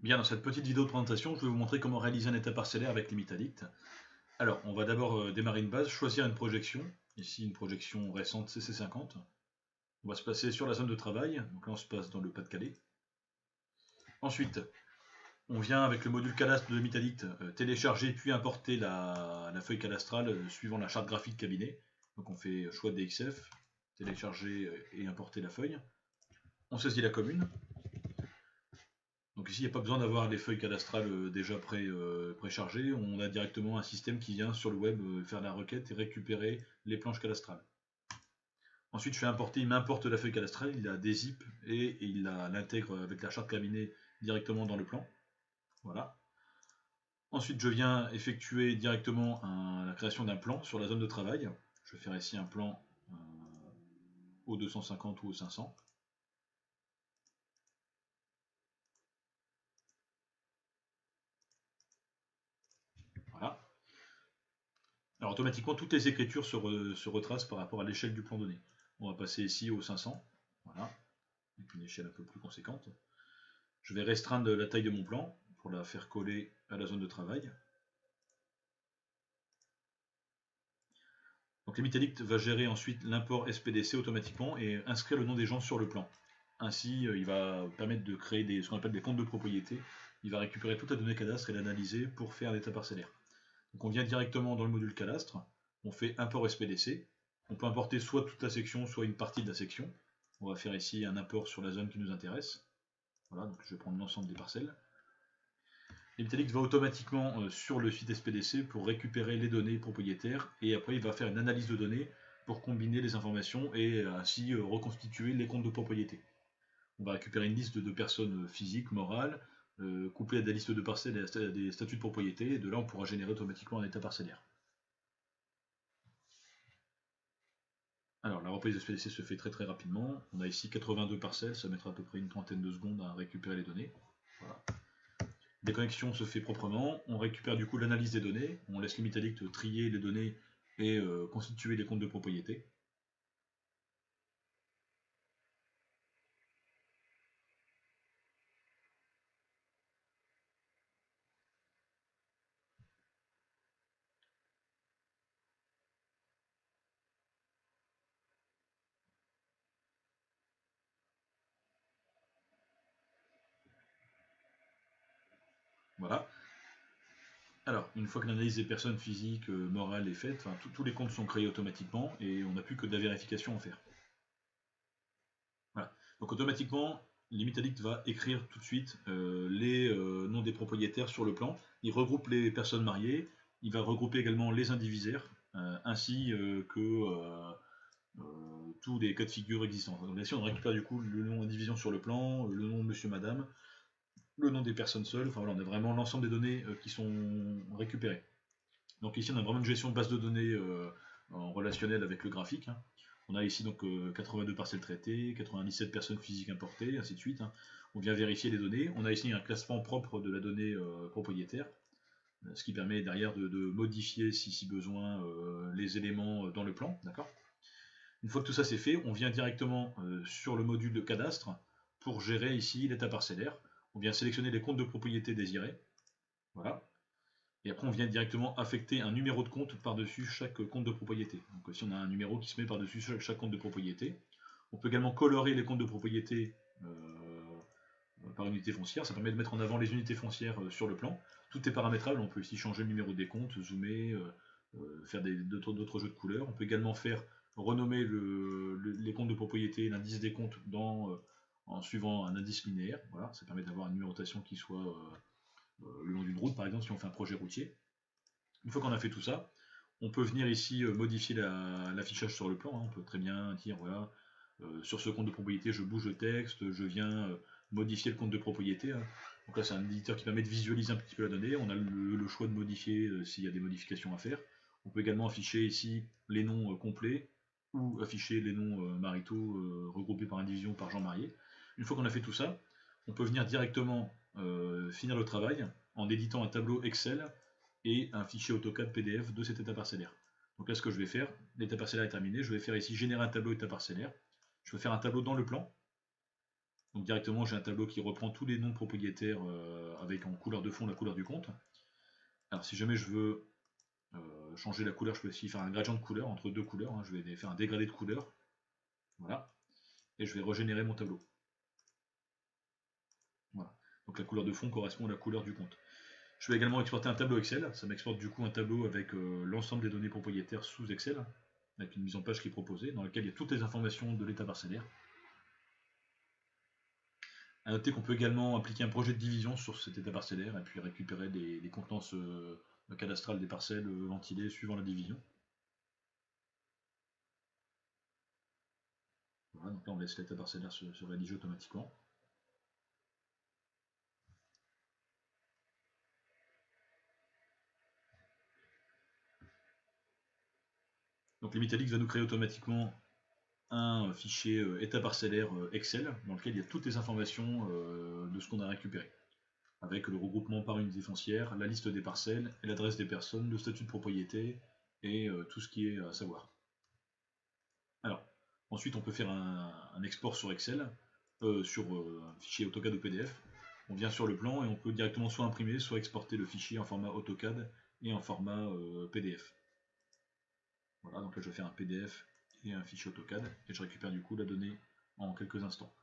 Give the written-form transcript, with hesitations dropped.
Bien, dans cette petite vidéo de présentation, je vais vous montrer comment réaliser un état parcellaire avec Limitalit. Alors, on va d'abord démarrer une base, choisir une projection, ici une projection récente CC50. On va se placer sur la zone de travail, donc là on se place dans le Pas-de-Calais. Ensuite, on vient avec le module cadastre de Limitalit télécharger puis importer la feuille cadastrale suivant la charte graphique cabinet. Donc on fait choix de DXF, télécharger et importer la feuille. On saisit la commune. Donc ici, il n'y a pas besoin d'avoir les feuilles cadastrales déjà préchargées. On a directement un système qui vient sur le web faire la requête et récupérer les planches cadastrales. Ensuite, je fais importer, il m'importe la feuille cadastrale, il la dézip et il l'intègre avec la charte cabinet directement dans le plan. Voilà. Ensuite, je viens effectuer directement la création d'un plan sur la zone de travail. Je vais faire ici un plan au 250 ou au 500. Voilà. Alors automatiquement, toutes les écritures se retracent par rapport à l'échelle du plan donné. On va passer ici au 500, voilà, avec une échelle un peu plus conséquente. Je vais restreindre la taille de mon plan pour la faire coller à la zone de travail. Donc Limitalit va gérer ensuite l'import SPDC automatiquement et inscrire le nom des gens sur le plan. Ainsi, il va permettre de créer ce qu'on appelle des comptes de propriété. Il va récupérer toute la donnée cadastre et l'analyser pour faire l'état parcellaire. Donc on vient directement dans le module cadastre, on fait import SPDC. On peut importer soit toute la section, soit une partie de la section. On va faire ici un import sur la zone qui nous intéresse. Voilà, donc je vais prendre l'ensemble des parcelles. Limitalit va automatiquement sur le site SPDC pour récupérer les données propriétaires et après il va faire une analyse de données pour combiner les informations et ainsi reconstituer les comptes de propriété. On va récupérer une liste de personnes physiques, morales, couplée à des listes de parcelles et à des statuts de propriété, et de là on pourra générer automatiquement un état parcellaire. Alors la reprise de SPDC se fait très rapidement. On a ici 82 parcelles, ça mettra à peu près une trentaine de secondes à récupérer les données. Voilà. Déconnexion se fait proprement, on récupère du coup l'analyse des données, on laisse Limitalit trier les données et constituer les comptes de propriété. Voilà. Alors, une fois que l'analyse des personnes physiques, morales est faite, tous les comptes sont créés automatiquement et on n'a plus que de la vérification à faire. Voilà. Donc automatiquement, Limitalit va écrire tout de suite les noms des propriétaires sur le plan. Il regroupe les personnes mariées, il va regrouper également les indivisaires, ainsi que tous les cas de figure existants. Donc ici on récupère du coup le nom indivision sur le plan, le nom de monsieur, madame, le nom des personnes seules, enfin voilà, on a vraiment l'ensemble des données qui sont récupérées. Donc ici on a vraiment une gestion de base de données en relationnel avec le graphique. Hein. On a ici donc 82 parcelles traitées, 97 personnes physiques importées, ainsi de suite. Hein. On vient vérifier les données. On a ici un classement propre de la donnée propriétaire, ce qui permet derrière de modifier, si besoin, les éléments dans le plan. D'accord. Une fois que tout ça c'est fait, on vient directement sur le module de cadastre pour gérer ici l'état parcellaire. On vient sélectionner les comptes de propriété désirés. Voilà. Et après, on vient directement affecter un numéro de compte par-dessus chaque compte de propriété. Donc si on a un numéro qui se met par-dessus chaque compte de propriété, on peut également colorer les comptes de propriété par unité foncière. Ça permet de mettre en avant les unités foncières sur le plan. Tout est paramétrable. On peut ici changer le numéro des comptes, zoomer, faire d'autres jeux de couleurs. On peut également faire renommer les comptes de propriété, l'indice des comptes en suivant un indice linéaire. Voilà, ça permet d'avoir une numérotation qui soit le long d'une route, par exemple, si on fait un projet routier. Une fois qu'on a fait tout ça, on peut venir ici modifier l'affichage sur le plan. Hein. On peut très bien dire, voilà, sur ce compte de propriété, je bouge le texte, je viens modifier le compte de propriété. Hein. Donc là, c'est un éditeur qui permet de visualiser un petit peu la donnée. On a le choix de modifier s'il y a des modifications à faire. On peut également afficher ici les noms complets ou afficher les noms maritaux regroupés par indivision par Jean marié. Une fois qu'on a fait tout ça, on peut venir directement finir le travail en éditant un tableau Excel et un fichier AutoCAD PDF de cet état parcellaire. Donc là, ce que je vais faire, l'état parcellaire est terminé, je vais faire ici générer un tableau état parcellaire. Je vais faire un tableau dans le plan. Donc directement j'ai un tableau qui reprend tous les noms de propriétaires avec en couleur de fond la couleur du compte. Alors si jamais je veux changer la couleur, je peux aussi faire un gradient de couleur entre deux couleurs, hein. Je vais faire un dégradé de couleur, voilà, et je vais régénérer mon tableau. Voilà. Donc la couleur de fond correspond à la couleur du compte. Je vais également exporter un tableau Excel, ça m'exporte du coup un tableau avec l'ensemble des données propriétaires sous Excel, avec une mise en page qui est proposée, dans laquelle il y a toutes les informations de l'état parcellaire. A noter qu'on peut également appliquer un projet de division sur cet état parcellaire et puis récupérer les contenances cadastrales des parcelles ventilées suivant la division. Voilà, donc là on laisse l'état parcellaire se rédiger automatiquement. Donc l'Emitalix va nous créer automatiquement un fichier état parcellaire Excel dans lequel il y a toutes les informations de ce qu'on a récupéré, avec le regroupement par unité foncière, la liste des parcelles, et l'adresse des personnes, le statut de propriété et tout ce qui est à savoir. Alors, ensuite on peut faire un export sur Excel, sur un fichier AutoCAD ou PDF. On vient sur le plan et on peut directement soit imprimer, soit exporter le fichier en format AutoCAD et en format PDF. Voilà, donc là je vais faire un PDF et un fichier AutoCAD et je récupère du coup la donnée en quelques instants.